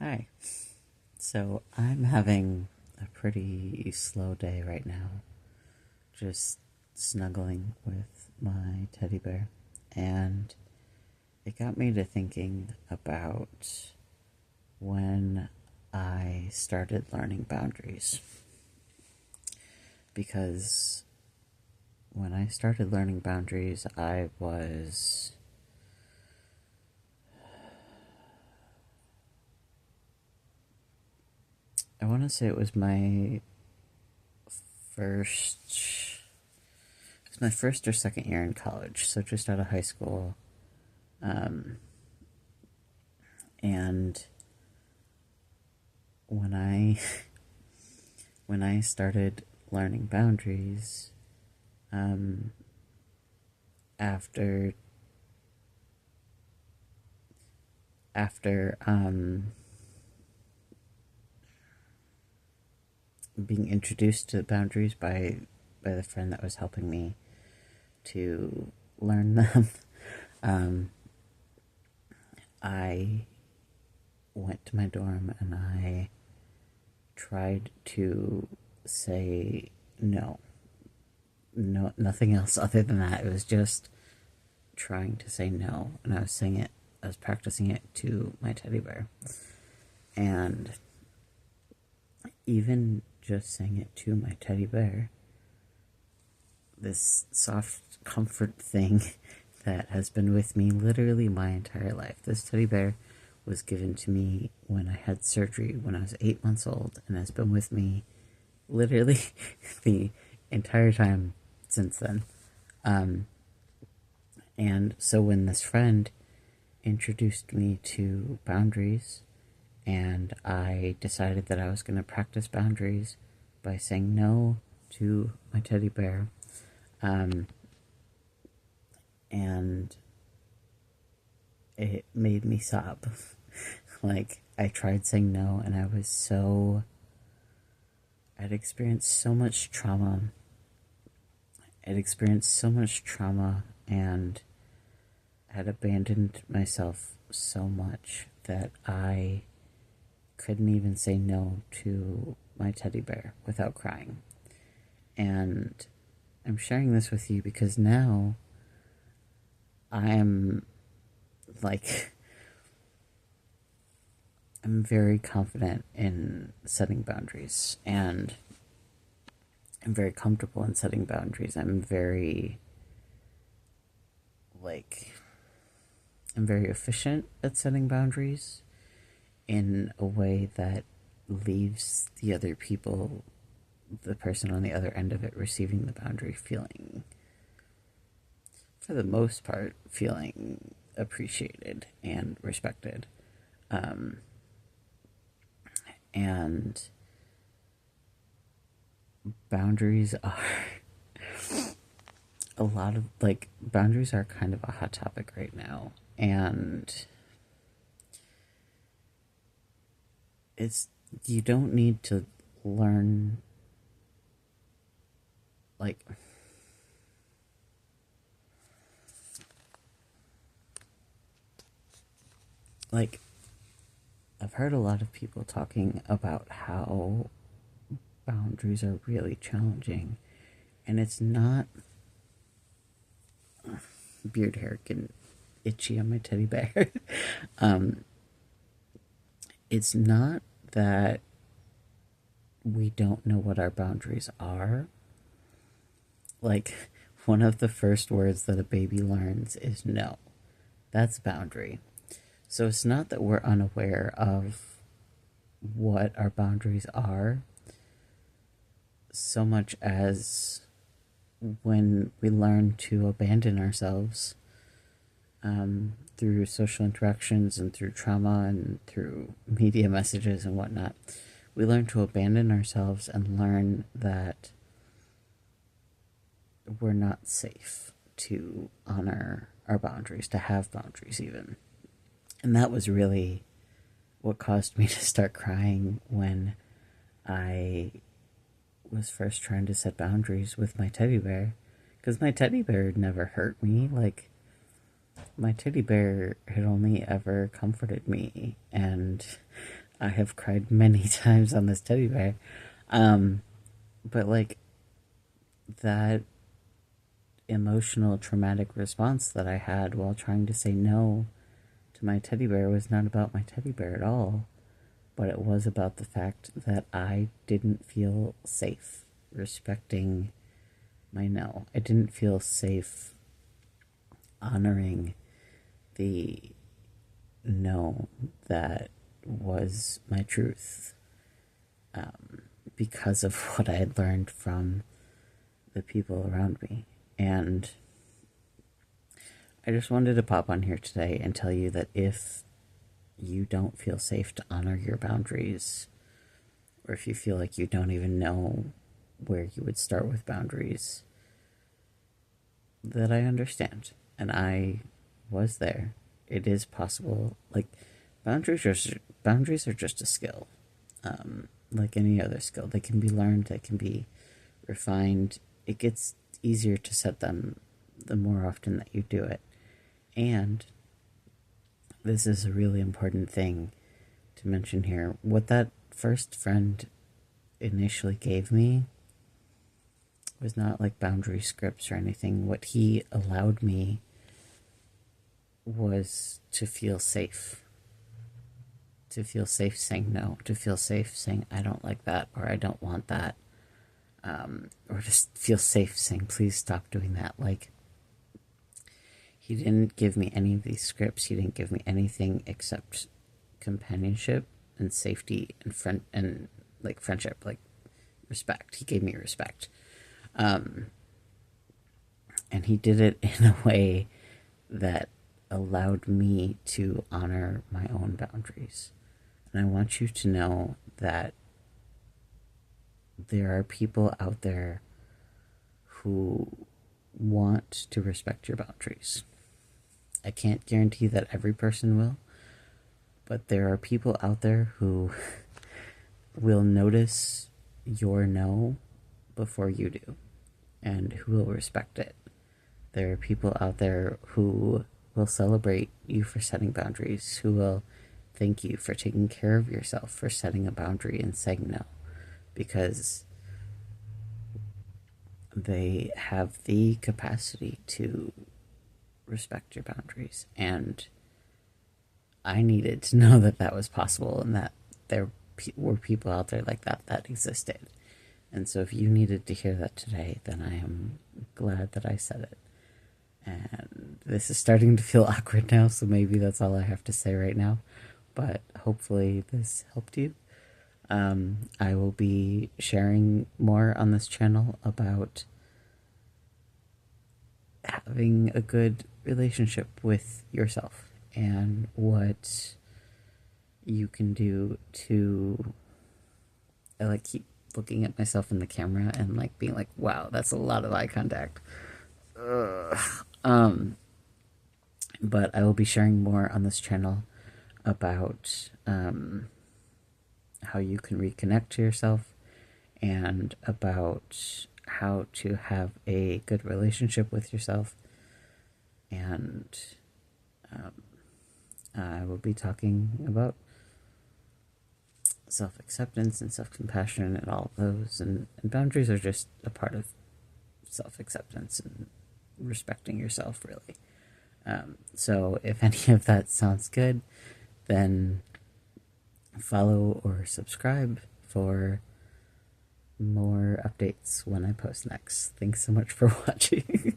Hi. So I'm having a pretty slow day right now, just snuggling with my teddy bear. And it got me to thinking about when I started learning boundaries. Because when I started learning boundaries, I want to say it was first my first or second year in college, so just out of high school. Um, and when I when I started learning boundaries, um, after after being introduced to boundaries by the friend that was helping me to learn them, um, I went to my dorm and I tried to say no. No, nothing else other than that. It was just trying to say no, and I was practicing it to my teddy bear. And even just saying it to my teddy bear, this soft comfort thing that has been with me literally my entire life. This teddy bear was given to me when I had surgery when I was 8 months old, and has been with me literally the entire time since then. Um, and so when this friend introduced me to boundaries, and I decided that I was going to practice boundaries by saying no to my teddy bear, um, and it made me sob. Like, I tried saying no, and I'd experienced so much trauma. I'd experienced so much trauma and had abandoned myself so much that I couldn't even say no to my teddy bear without crying. And I'm sharing this with you because now I am like, I'm very confident in setting boundaries, and I'm very comfortable in setting boundaries. Like, I'm very efficient at setting boundaries in a way that leaves the person on the other end of it receiving the boundary feeling, for the most part, feeling appreciated and respected. Um, and boundaries are boundaries are kind of a hot topic right now. And it's, you don't need to learn, like, like I've heard a lot of people talking about how boundaries are really challenging, and it's not. Beard hair getting itchy on my teddy bear. um, it's not that we don't know what our boundaries are. Like, one of the first words that a baby learns is no. That's boundary. So it's not that we're unaware of what our boundaries are, so much as when we learn to abandon ourselves, through social interactions and through trauma and through media messages and whatnot, we learn to abandon ourselves and learn that we're not safe to honor our boundaries, to have boundaries even. And that was really what caused me to start crying when I was first trying to set boundaries with my teddy bear. Because my teddy bear never hurt me. Like, my teddy bear had only ever comforted me and I have cried many times on this teddy bear. Um, but like that emotional traumatic response that I had while trying to say no to my teddy bear was not about my teddy bear at all, but it was about the fact that I didn't feel safe respecting my no. I didn't feel safe honoring the no that was my truth, because of what I had learned from the people around me. And I just wanted to pop on here today and tell you that if you don't feel safe to honor your boundaries, or if you feel like you don't even know where you would start with boundaries, that I understand. And I was there. It is possible. Like, boundaries are just a skill. Like any other skill. They can be learned, they can be refined. It gets easier to set them the more often that you do it. And this is a really important thing to mention here. What that first friend initially gave me was not like boundary scripts or anything. What he allowed me was to feel safe. To feel safe saying no. To feel safe saying, I don't like that, or I don't want that. Or just feel safe saying, please stop doing that. Like, he didn't give me any of these scripts. He didn't give me anything except companionship and safety and like friendship, like respect. He gave me respect. And he did it in a way that allowed me to honor my own boundaries. And I want you to know that there are people out there who want to respect your boundaries. I can't guarantee that every person will, but there are people out there who will notice your no before you do, and who will respect it. There are people out there who will celebrate you for setting boundaries, who will thank you for taking care of yourself, for setting a boundary and saying no, because they have the capacity to respect your boundaries. And I needed to know that that was possible, and that there were people out there like that existed. And so if you needed to hear that today, then I am glad that I said it. And this is starting to feel awkward now, so maybe that's all I have to say right now. But hopefully this helped you. I will be sharing more on this channel about having a good relationship with yourself and what you can do to, I like keep looking at myself in the camera and like being like, wow, that's a lot of eye contact. But I will be sharing more on this channel about how you can reconnect to yourself, and about how to have a good relationship with yourself. And I will be talking about self-acceptance and self-compassion and all of those. And boundaries are just a part of self-acceptance and respecting yourself, really. So if any of that sounds good, then follow or subscribe for more updates when I post next. Thanks so much for watching.